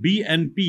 BNP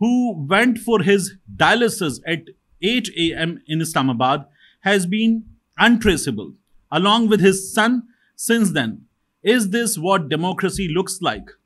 who went for his dialysis at 8 a.m. in Islamabad, has been untraceable along with his son since then. Is this what democracy looks like?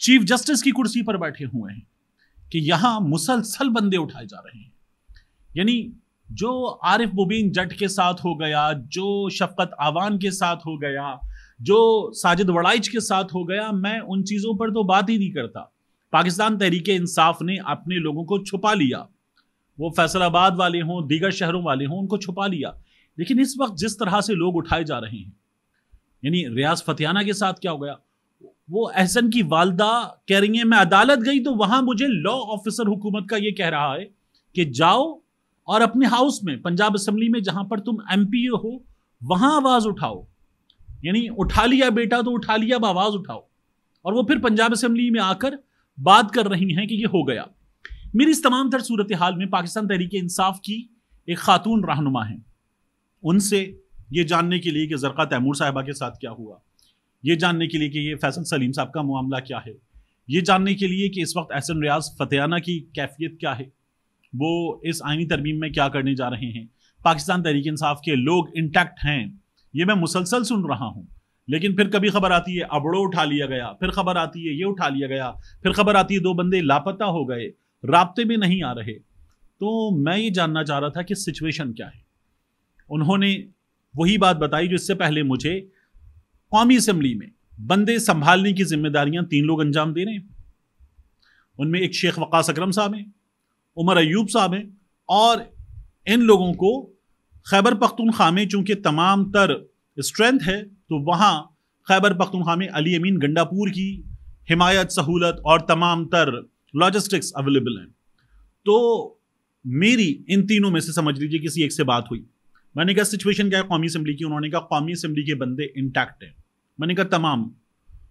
Chief justice کی کرسی پر بیٹھے ہوئے ہیں کہ یہاں مسلسل بندے اٹھائے جا رہے ہیں. یعنی جو عارف مبین جٹ کے ساتھ ہو گیا, جو شفقت آوان کے ساتھ ہو گیا, جو ساجد وڑائچ کے ساتھ ہو گیا, میں ان چیزوں پر تو بات ہی نہیں کرتا. پاکستان تحریک انصاف نے اپنے لوگوں کو چھپا لیا, وہ فیصل آباد والے ہوں, دیگر شہروں والے ہوں, ان کو چھپا لیا. لیکن اس وقت جس طرح سے لوگ اٹھائے جا رہے ہیں, یعنی ریاض فتیانہ کے ساتھ کیا ہو گیا, وہ احسن کی والدہ کہہ رہی ہیں میں عدالت گئی تو وہاں مجھے لا آفیسر حکومت کا یہ کہہ رہا ہے کہ جاؤ اور اپنے ہاؤس میں, پنجاب اسمبلی میں جہاں پر تم ایم پی ہو, وہاں آواز اٹھاؤ. یعنی اٹھا لیا بیٹا تو اٹھا لیا, اب آواز اٹھاؤ. اور وہ پھر پنجاب اسمبلی میں آ کر بات کر رہی ہیں کہ یہ ہو گیا. میری اس تمام تر صورتحال میں پاکستان تحریک انصاف کی ایک خاتون رہنما ہیں, ان سے یہ جاننے کے لیے کہ زرقا تیمور صاحبہ کے ساتھ کیا ہوا, یہ جاننے کے لیے کہ یہ فیصل سلیم صاحب کا معاملہ کیا ہے, یہ جاننے کے لیے کہ اس وقت احسن ریاض فتیانہ کی کیفیت کیا ہے, وہ اس آئینی ترمیم میں کیا کرنے جا رہے ہیں, پاکستان تحریک انصاف کے لوگ انٹیکٹ ہیں, یہ میں مسلسل سن رہا ہوں. لیکن پھر کبھی خبر آتی ہے ابڑو اٹھا لیا گیا, پھر خبر آتی ہے یہ اٹھا لیا گیا, پھر خبر آتی ہے 2 بندے لاپتہ ہو گئے, رابطے میں نہیں آ رہے. تو میں یہ جاننا چاہ رہا تھا کہ سچویشن کیا ہے. انہوں نے وہی بات بتائی جو اس سے پہلے مجھے قومی اسمبلی میں بندے سنبھالنے کی ذمہ داریاں 3 لوگ انجام دے رہے ہیں. ان میں ایک شیخ وقاص اکرم صاحب ہیں, عمر ایوب صاحب ہیں, اور ان لوگوں کو خیبر پختونخوا میں چونکہ تمام تر اسٹرینتھ ہے تو وہاں خیبر پختونخوا میں علی امین گنڈاپور کی حمایت, سہولت اور تمام تر لاجسٹکس اویلیبل ہیں. تو میری ان تینوں میں سے سمجھ لیجیے کسی ایک سے بات ہوئی. میں نے کہا سچویشن کیا ہے قومی اسمبلی کی؟ انہوں نے کہا قومی اسمبلی کے بندے انٹیکٹ ہیں. میں نے کہا تمام؟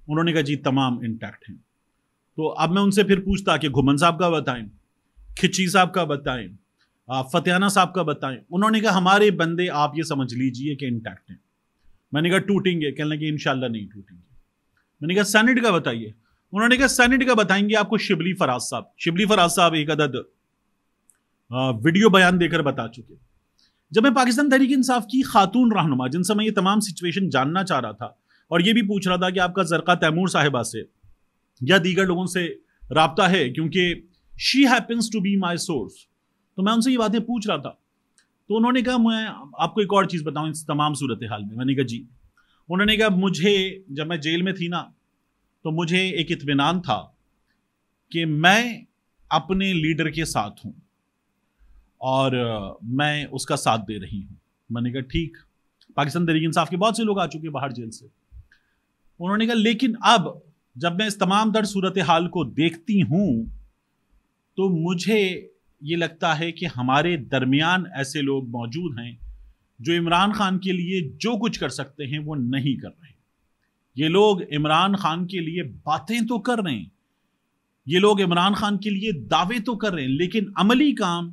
انہوں نے کہا جی تمام انٹیکٹ ہیں. تو اب میں ان سے پھر پوچھتا کہ گھمن صاحب کا بتائیں, کھچی صاحب کا بتائیں, فتیانہ صاحب کا بتائیں. انہوں نے کہا ہمارے بندے آپ یہ سمجھ لیجئے کہ انٹیکٹ ہیں. میں نے کہا ٹوٹیں گے؟ کہنے لگے انشاءاللہ نہیں ٹوٹیں گے. میں نے کہا سینٹ کا بتائیے. انہوں نے کہا سینٹ کا بتائیں گے آپ کو شبلی فراز صاحب. شبلی فراز صاحب ایک عدد ویڈیو بیان دے کر بتا چکے. جب میں پاکستان تحریک انصاف کی خاتون رہنما جن سے میں یہ تمام سچویشن جاننا چاہ رہا تھا اور یہ بھی پوچھ رہا تھا کہ آپ کا زرقا تیمور صاحبہ سے یا دیگر لوگوں سے رابطہ ہے, کیونکہ she happens to be my source, تو میں ان سے یہ باتیں پوچھ رہا تھا. تو انہوں نے کہا میں آپ کو ایک اور چیز بتاؤں اس تمام صورتحال میں. میں نے کہا جی. انہوں نے کہا مجھے جب میں جیل میں تھی نا تو مجھے ایک اطمینان تھا کہ میں اپنے لیڈر کے ساتھ ہوں اور میں اس کا ساتھ دے رہی ہوں. میں نے کہا ٹھیک, پاکستان تحریک انصاف کے بہت سے لوگ آ چکے باہر جیل سے. انہوں نے کہا لیکن اب جب میں اس تمام تر صورتحال کو دیکھتی ہوں تو مجھے یہ لگتا ہے کہ ہمارے درمیان ایسے لوگ موجود ہیں جو عمران خان کے لیے جو کچھ کر سکتے ہیں وہ نہیں کر رہے. یہ لوگ عمران خان کے لیے باتیں تو کر رہے ہیں, یہ لوگ عمران خان کے لیے دعوے تو کر رہے ہیں, لیکن عملی کام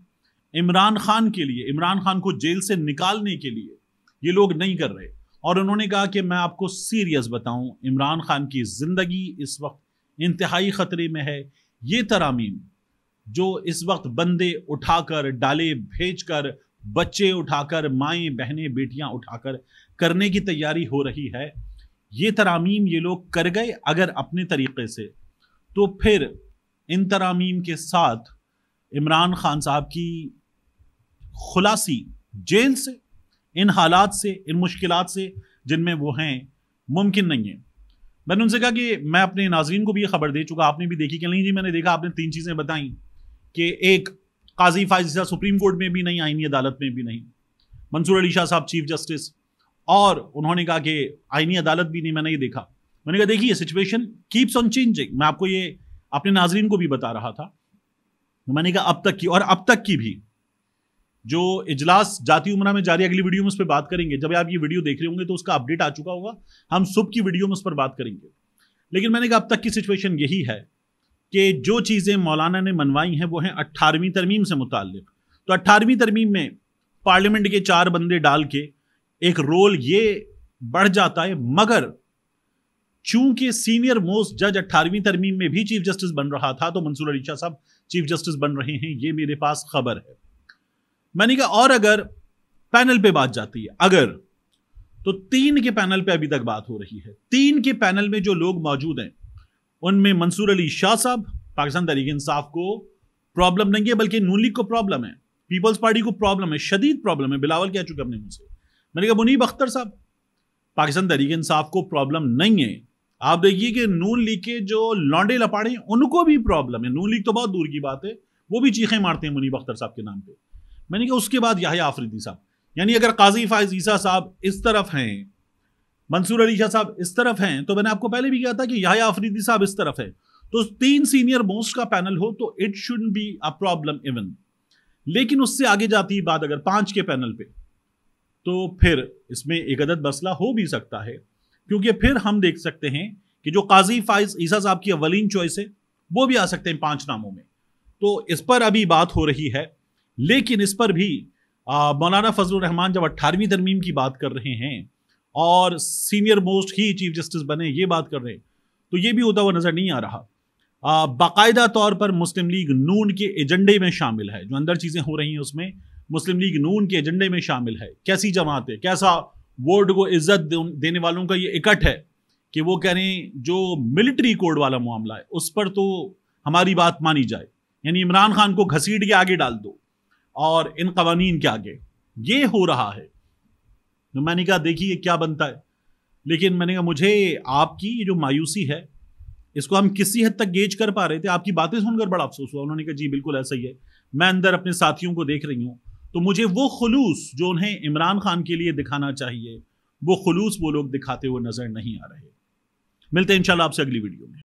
عمران خان کے لیے, عمران خان کو جیل سے نکالنے کے لیے یہ لوگ نہیں کر رہے. اور انہوں نے کہا کہ میں آپ کو سیریس بتاؤں, عمران خان کی زندگی اس وقت انتہائی خطرے میں ہے. یہ ترامیم جو اس وقت بندے اٹھا کر, ڈالے بھیج کر, بچے اٹھا کر, مائیں بہنیں بیٹیاں اٹھا کر کرنے کی تیاری ہو رہی ہے, یہ ترامیم یہ لوگ کر گئے اگر اپنے طریقے سے, تو پھر ان ترامیم کے ساتھ عمران خان صاحب کی خلاصی جیل سے, ان حالات سے, ان مشکلات سے جن میں وہ ہیں, ممکن نہیں ہے. میں نے ان سے کہا کہ میں اپنے ناظرین کو بھی یہ خبر دے چکا, آپ نے بھی دیکھی کہ نہیں جی میں نے دیکھا, آپ نے 3 چیزیں بتائیں کہ ایک قاضی فائز عیسیٰ سپریم کورٹ میں بھی نہیں, آئینی عدالت میں بھی نہیں, منصور علی شاہ صاحب چیف جسٹس, اور انہوں نے کہا کہ آئینی عدالت بھی نہیں. میں نے یہ دیکھا. میں نے کہا دیکھیے سچویشن کیپس آن چینجنگ. میں آپ کو یہ اپنے ناظرین کو بھی بتا رہا تھا. میں نے کہا اب تک کی اور اب تک کی بھی جو اجلاس جاتی عمرہ میں جاری, اگلی ویڈیو میں اس پہ بات کریں گے. جب آپ یہ ویڈیو دیکھ رہے ہوں گے تو اس کا اپڈیٹ آ چکا ہوگا, ہم صبح کی ویڈیو میں اس پر بات کریں گے. لیکن میں نے کہا اب تک کی سچویشن یہی ہے کہ جو چیزیں مولانا نے منوائی ہیں وہ ہیں 18ویں ترمیم سے متعلق. تو 18ویں ترمیم میں پارلیمنٹ کے 4 بندے ڈال کے ایک رول یہ بڑھ جاتا ہے, مگر چونکہ سینئر موسٹ جج 18ویں ترمیم میں بھی چیف جسٹس بن رہا تھا تو منصور علی شاہ صاحب چیف جسٹس بن رہے ہیں, یہ میرے پاس خبر ہے. میں نے کہا اور اگر پینل پہ بات جاتی ہے, اگر تو 3 کے پینل پہ ابھی تک بات ہو رہی ہے. 3 کے پینل میں جو لوگ موجود ہیں ان میں منصور علی شاہ صاحب پاکستان تحریک انصاف کو پرابلم نہیں ہے بلکہ نون لیگ کو پرابلم ہے، پیپلز پارٹی کو پرابلم ہے، شدید پرابلم ہے۔ بلاول کہہ چکے اپنے منہ سے۔ میں نے کہا منیب اختر صاحب پاکستان تحریک انصاف کو پرابلم نہیں ہے، آپ دیکھیے کہ نون لیگ کے جو لانڈے لپاڑے ہیں ان کو بھی پرابلم ہے، نون لیگ تو بہت دور کی بات ہے، وہ بھی چیخیں مارتے ہیں منیب اختر صاحب کے نام پہ۔ میں نے کہا اس کے بعد یحییٰ آفریدی صاحب، یعنی اگر قاضی فائز عیسیٰ صاحب اس طرف ہیں، منصور علی شاہ صاحب اس طرف ہیں، تو میں نے آپ کو پہلے بھی کہا تھا کہ یحییٰ آفریدی صاحب اس طرف ہے، تو 3 سینئر موسٹ کا پینل ہو تو it shouldn't be a problem even. لیکن اس سے آگے جاتی بات اگر 5 کے پینل پہ، تو پھر اس میں ایک عدد مسئلہ ہو بھی سکتا ہے، کیونکہ پھر ہم دیکھ سکتے ہیں کہ جو قاضی فائز عیسیٰ صاحب کی اولین چوائس ہے وہ بھی آ سکتے ہیں 5 ناموں میں، تو اس پر ابھی بات ہو رہی ہے۔ لیکن اس پر بھی مولانا فضل الرحمان جب 18ویں ترمیم کی بات کر رہے ہیں اور سینئر موسٹ ہی چیف جسٹس بنے یہ بات کر رہے ہیں، تو یہ بھی ہوتا ہوا نظر نہیں آ رہا۔ باقاعدہ طور پر مسلم لیگ نون کے ایجنڈے میں شامل ہے، جو اندر چیزیں ہو رہی ہیں اس میں مسلم لیگ نون کے ایجنڈے میں شامل ہے۔ کیسی جماعت ہے، کیسا وارڈ کو عزت دینے والوں کا یہ اکٹھ ہے کہ وہ کہہ رہے ہیں جو ملٹری کوڈ والا معاملہ ہے اس پر تو ہماری بات مانی جائے، یعنی عمران خان کو گھسیٹ کے آگے ڈال دو اور ان قوانین کے آگے، یہ ہو رہا ہے۔ تو میں نے کہا دیکھیے کیا بنتا ہے، لیکن میں نے کہا مجھے آپ کی جو مایوسی ہے اس کو ہم کسی حد تک گیج کر پا رہے تھے، آپ کی باتیں سن کر بڑا افسوس ہوا۔ انہوں نے کہا جی بالکل ایسا ہی ہے، میں اندر اپنے ساتھیوں کو دیکھ رہی ہوں، تو مجھے وہ خلوص جو انہیں عمران خان کے لیے دکھانا چاہیے وہ خلوص وہ لوگ دکھاتے ہوئے نظر نہیں آ رہے۔ ملتے ہیں انشاءاللہ آپ سے اگلی ویڈیو میں۔